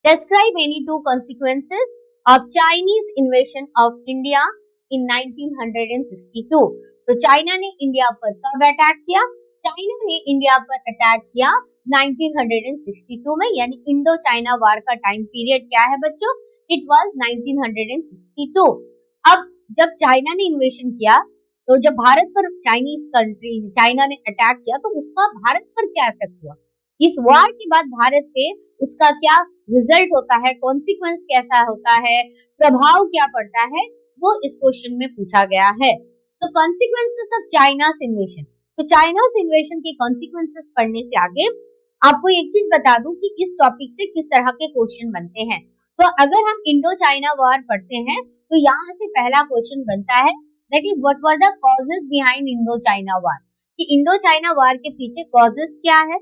Describe any two consequences of Chinese invasion of India in 1962. तो China ने India पर कब अटैक किया? चाइना ने इंडिया पर अटैक किया 1962 में, यानी इंडो चाइना वार का टाइम पीरियड क्या है बच्चों? It was 1962। अब जब चाइना ने इन्वेशन किया तो जब भारत पर चाइना ने अटैक किया तो उसका भारत पर क्या इफेक्ट हुआ? इस वार के बाद भारत पे उसका क्या रिजल्ट होता है, कॉन्सिक्वेंस कैसा होता है, प्रभाव क्या पड़ता है, वो इस क्वेश्चन में पूछा गया है। तो कॉन्सिक्वेंसेस ऑफ चाइनास इन्वेशन, तो चाइनास इन्वेशन के कॉन्सिक्वेंसेस पढ़ने से आगे आपको एक चीज बता दूं कि इस टॉपिक से किस तरह के क्वेश्चन बनते हैं। तो अगर हम इंडो चाइना वॉर पढ़ते हैं तो यहाँ से पहला क्वेश्चन बनता है, that is what were the causes behind Indo China war, कि इंडो चाइना वॉर के पीछे कॉजेस क्या है,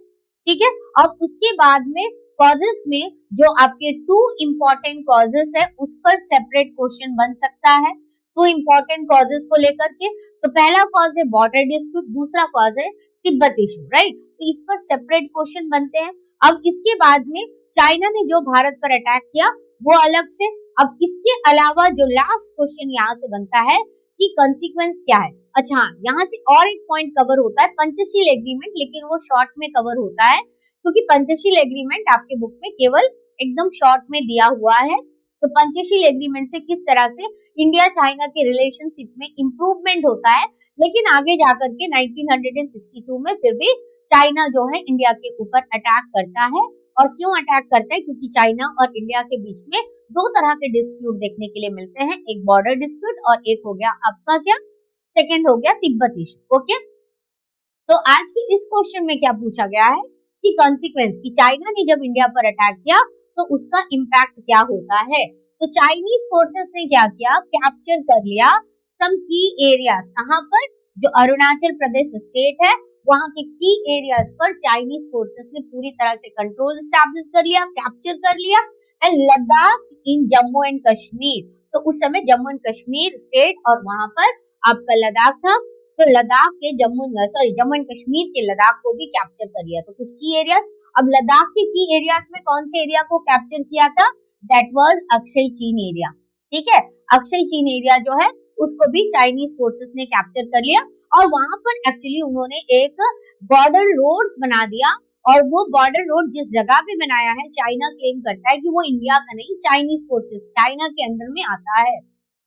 ठीक है। और उसके बाद में कॉजेस में जो आपके टू इंपॉर्टेंट कॉजेस है उस पर सेपरेट क्वेश्चन बन सकता है, टू इंपॉर्टेंट कॉजेस को लेकर के। तो पहला कॉज है बॉर्डर डिस्प्यूट, दूसरा कॉज है तिब्बत इशू, राइट। तो इस पर सेपरेट क्वेश्चन बनते हैं। अब इसके बाद में चाइना ने जो भारत पर अटैक किया वो अलग से। अब इसके अलावा जो लास्ट क्वेश्चन यहाँ से बनता है कि कॉन्सिक्वेंस क्या है। अच्छा, यहाँ से और एक पॉइंट कवर होता है पंचशील एग्रीमेंट, लेकिन वो शॉर्ट में कवर होता है क्योंकि पंचशील एग्रीमेंट आपके बुक में केवल एकदम शॉर्ट में दिया हुआ है। तो पंचशील एग्रीमेंट से किस तरह से इंडिया चाइना के रिलेशनशिप में इंप्रूवमेंट होता है, लेकिन आगे जाकर के 1962 में फिर भी चाइना जो है इंडिया के ऊपर अटैक करता है। और क्यों अटैक करता है? क्योंकि चाइना और इंडिया के बीच में दो तरह के डिस्प्यूट देखने के लिए मिलते हैं, एक बॉर्डर डिस्प्यूट और एक हो गया आपका क्या, सेकेंड हो गया तिब्बत इशू। ओके, तो आज के इस क्वेश्चन में क्या पूछा गया है कि कॉन्सिक्वेंस, कि चाइना ने जब इंडिया पर अटैक किया तो उसका इम्पैक्ट क्या होता है। तो चाइनीज फोर्सेस ने क्या किया, कैप्चर कर लिया सम की एरियाज, कहां पर, जो अरुणाचल प्रदेश स्टेट है वहां के की एरियाज पर चाइनीज फोर्सेस ने पूरी तरह से कंट्रोल स्टैब्लिश कर लिया, कैप्चर कर लिया। And Ladakh in Jammu and Kashmir, तो उस समय जम्मू एंड कश्मीर स्टेट और वहां पर आपका लद्दाख था, तो लद्दाख के जम्मू एंड कश्मीर के लद्दाख को भी कैप्चर कर लिया। तो कुछ की एरिया, अब लद्दाख के की एरियाज में कौन से एरिया को कैप्चर किया था? दैट वाज अक्षय चीन एरिया, ठीक है। अक्षय चीन एरिया जो है उसको भी चाइनीज फोर्सेस ने कैप्चर कर लिया और वहां पर एक्चुअली उन्होंने एक बॉर्डर रोड्स बना दिया। और वो बॉर्डर रोड जिस जगह पे बनाया है, चाइना क्लेम करता है कि वो इंडिया का नहीं, चाइनीज फोर्सेस चाइना के अंडर में आता है,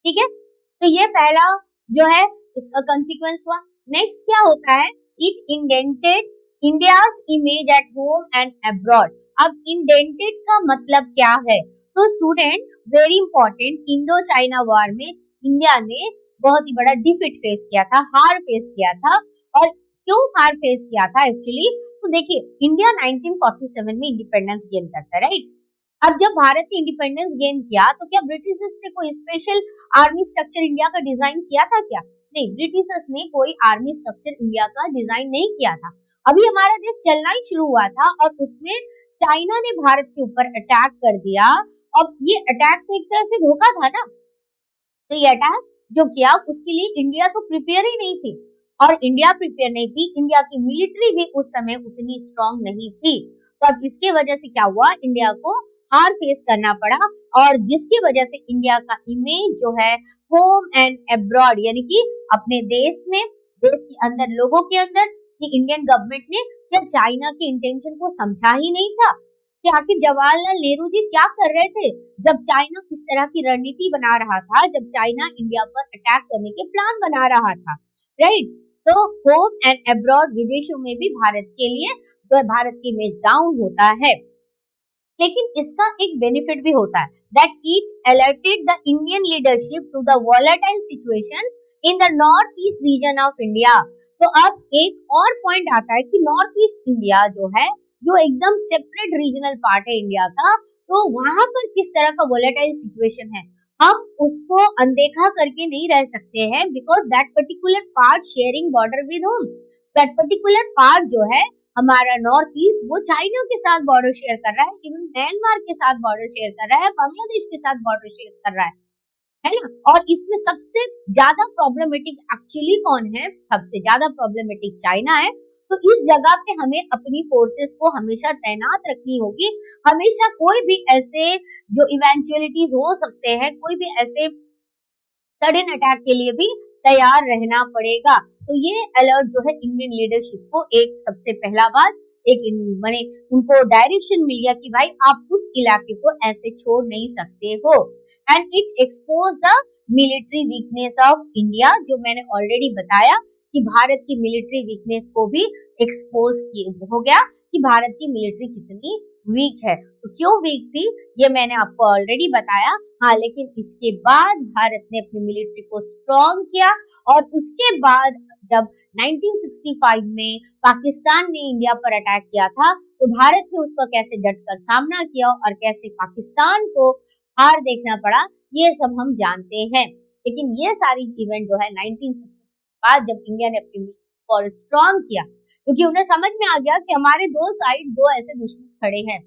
ठीक है। तो ये पहला जो है इसका कंसीक्वेंस हुआ। नेक्स्ट क्या होता है, it indented India's image at home and abroad. अब इंडेंटेड का मतलब क्या है? तो student very important, Indo China war में इंडिया ने बहुत ही बड़ा डिफीट फेस किया था, हार फेस किया था। और क्यों हार फेस किया था एक्चुअली? तो देखिए, इंडिया 1947 में इंडिपेंडेंस गेन करता है, राइट। अब जब भारत ने इंडिपेंडेंस गेन किया तो क्या ब्रिटिशर्स ने कोई स्पेशल आर्मी स्ट्रक्चर इंडिया का डिजाइन किया था क्या? नहीं, ब्रिटिशर्स ने कोई आर्मी स्ट्रक्चर इंडिया का डिजाइन नहीं किया था। अभी हमारा देश चलना ही शुरू हुआ था और उसमें चाइना ने भारत के ऊपर अटैक कर दिया। अब ये अटैक तो एक तरह से धोखा था ना, तो ये अटैक जो किया उसके लिए इंडिया तो प्रिपेयर ही नहीं थी। और इंडिया प्रिपेयर नहीं थी, इंडिया की मिलिट्री भी उस समय उतनी स्ट्रांग नहीं थी। तो अब इसके वजह से क्या हुआ, इंडिया को हार फेस करना पड़ा। और जिसकी वजह से इंडिया का इमेज जो है होम एंड अब्रॉड, यानी कि अपने देश में, देश के अंदर, लोगों के अंदर, कि इंडियन गवर्नमेंट ने क्या चाइना के इंटेंशन को समझा ही नहीं था कि आखिर जवाहरलाल नेहरू जी क्या कर रहे थे जब चाइना इस तरह की रणनीति बना रहा था, जब चाइना इंडिया पर अटैक करने के प्लान बना रहा था, राइट। तो होम एंड अब्रॉड, विदेशों में भी भारत के लिए जो है भारत की इमेज डाउन होता है। लेकिन इसका एक बेनिफिट भी होता है, that it alerted the Indian leadership to the volatile situation in the north east region of India. तो अब एक और पॉइंट आता है कि नॉर्थ ईस्ट इंडिया जो है, जो एकदम सेपरेट रीजनल पार्ट है इंडिया का, तो वहां पर किस तरह का वोलेटाइल सिचुएशन है, हम उसको अनदेखा करके नहीं रह सकते हैं, because that particular part sharing border with home, that particular part जो है हमारा नॉर्थ ईस्ट, वो चाइना के साथ बॉर्डर शेयर कर रहा है, इवन म्यांमार के साथ बॉर्डर शेयर कर रहा है, बांग्लादेश के साथ बॉर्डर शेयर कर रहा है ना। और इसमें सबसे ज्यादा प्रॉब्लमेटिक एक्चुअली कौन है? सबसे ज्यादा प्रॉब्लमेटिक चाइना है। तो इस जगह पे हमें अपनी फोर्सेस को हमेशा तैनात रखनी होगी। हमेशा कोई भी ऐसे जो इवेंचुअलिटीज हो सकते हैं, कोई भी ऐसे सडन अटैक के लिए भी तैयार रहना पड़ेगा। तो ये अलर्ट जो है इंडियन लीडरशिप को एक सबसे पहला बात एक माने उनको डायरेक्शन मिल गया कि भाई आप उस इलाके को ऐसे छोड़ नहीं सकते हो। And it expose the military weakness of India, जो मैंने ऑलरेडी बताया कि भारत की मिलिट्री वीकनेस को भी एक्सपोज हो गया कि भारत की मिलिट्री कितनी वीक है। तो क्यों वीक थी ये मैंने आपको ऑलरेडी बताया। हाँ, लेकिन इसके बाद भारत ने अपनी मिलिट्री को स्ट्रॉन्ग किया और उसके बाद जब 1965 में पाकिस्तान ने इंडिया पर अटैक किया था तो भारत ने उसका कैसे डटकर सामना किया और कैसे पाकिस्तान को हार देखना पड़ा, ये सब हम जानते हैं। लेकिन ये सारी इवेंट जो है 1960 के बाद जब इंडिया ने अपनी मिलिट्री को स्ट्रॉन्ग किया, क्योंकि उन्हें समझ में आ गया कि हमारे दो साइड दो ऐसे दुश्मन खड़े हैं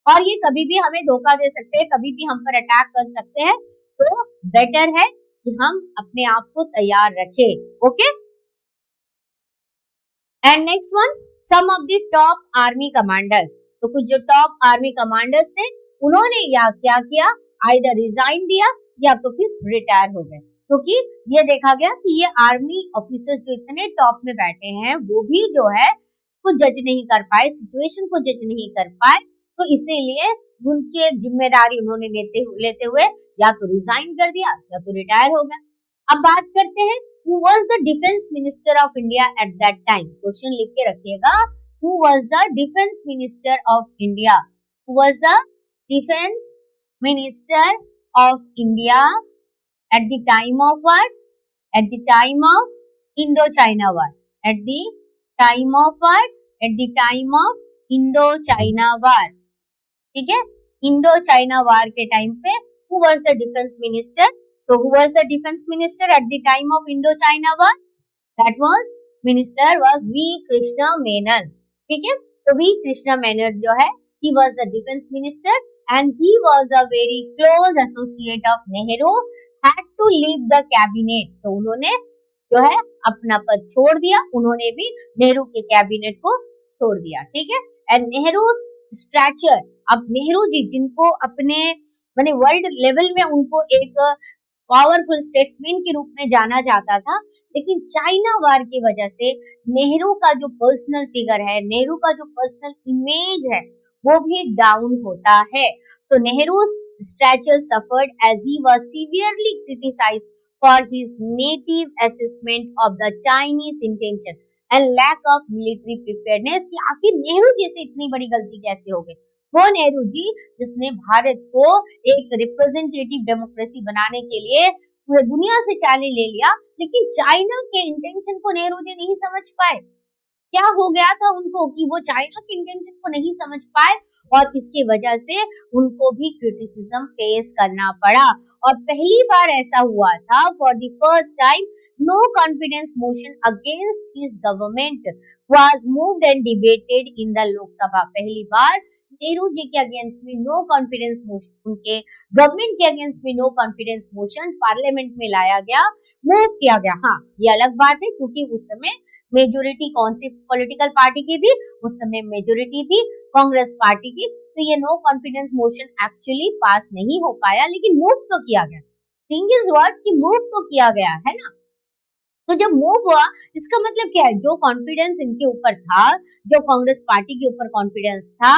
और ये कभी भी हमें धोखा दे सकते हैं, कभी भी हम पर अटैक कर सकते हैं, तो बेटर है कि हम अपने आप को तैयार रखें। Okay, and next one, some of the top army commanders. तो कुछ जो टॉप आर्मी कमांडर्स थे उन्होंने या क्या किया, आइदर रिजाइन दिया या तो फिर रिटायर हो गए, क्योंकि ये देखा गया कि ये आर्मी ऑफिसर जो इतने टॉप में बैठे हैं वो भी जो है कुछ जज नहीं कर पाए, सिचुएशन को जज नहीं कर पाए, तो इसीलिए उनके जिम्मेदारी उन्होंने लेते हुए या तो रिजाइन कर दिया या तो रिटायर हो गया। अब बात करते हैं who was the defense minister of India at that time। Question लिख के रखिएगा, who was the defense minister of India, who was the defense minister of India at the time of what, at the time of Indo-China war, at the time of what, at the time of Indo-China war, ठीक है, Indo China war के time पे who was the defense minister, so who was the defense minister at the time of Indo-China war, that was minister was V Krishna Menon, ठीक है। तो V Krishna Menon जो है he was the defense minister and he was a very close associate of Nehru, had to leave the cabinet, तो उन्होंने जो है अपना पद छोड़ दिया, उन्होंने भी नेहरू के कैबिनेट को छोड़ दिया, ठीक है। एंड नेहरू स्ट्रैचर, अब नेहरू जी जिनको अपने माने वर्ल्ड लेवल में उनको एक पावरफुल स्टेट्समैन के रूप में जाना जाता था, लेकिन चाइना वार की वजह से नेहरू का जो पर्सनल फिगर है, नेहरू का जो पर्सनल इमेज है वो भी डाउन होता है। So Nehru stature suffered as he was severely criticised for his native assessment of the Chinese intention and lack of military preparedness, कि आखिर नेहरू जी से इतनी बड़ी गलती कैसे हो गई। वो नेहरू जी जिसने भारत को एक रिप्रेजेंटेटिव डेमोक्रेसी बनाने के लिए पूरे दुनिया से चाले ले लिया, लेकिन चाइना के इंटेंशन को नेहरू जी नहीं समझ पाए। क्या हो गया था उनको कि वो चाइना के इंटेंशन को नहीं समझ पाए और इसके वजह से उनको भी क्रिटिसिज्म फेस करना पड़ा। और पहली बार ऐसा हुआ था, for the first time no confidence motion against his government was moved and debated in the Lok Sabha. पहली बार नेहरू जी के अगेंस्ट में नो कॉन्फिडेंस मोशन, उनके गवर्नमेंट के अगेंस्ट में नो कॉन्फिडेंस मोशन पार्लियामेंट में लाया गया, मूव किया गया। हाँ, ये अलग बात है क्योंकि उस समय मेजोरिटी कौन सी पॉलिटिकल पार्टी की थी, उस समय मेजोरिटी थी कांग्रेस पार्टी की, तो ये नो कॉन्फिडेंस मोशन एक्चुअली पास नहीं हो पाया, लेकिन मूव तो किया गया। थिंग इज व्हाट कि मूव तो किया गया है ना। तो जब मूव हुआ इसका मतलब क्या है, जो कॉन्फिडेंस इनके ऊपर था, जो कांग्रेस पार्टी के ऊपर कॉन्फिडेंस था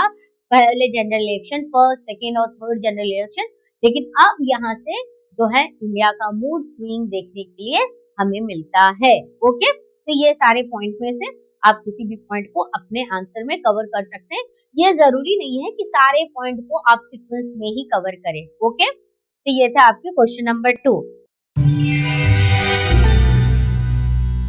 पहले जनरल इलेक्शन, फर्स्ट सेकेंड और थर्ड जनरल इलेक्शन, लेकिन अब यहाँ से जो है इंडिया का मूड स्विंग देखने के लिए हमें मिलता है। ओके, तो ये सारे पॉइंट में से आप किसी भी पॉइंट को अपने आंसर में कवर कर सकते हैं। ये जरूरी नहीं है कि सारे पॉइंट को आप सीक्वेंस में ही कवर करें। ओके, तो ये था आपके क्वेश्चन नंबर 2।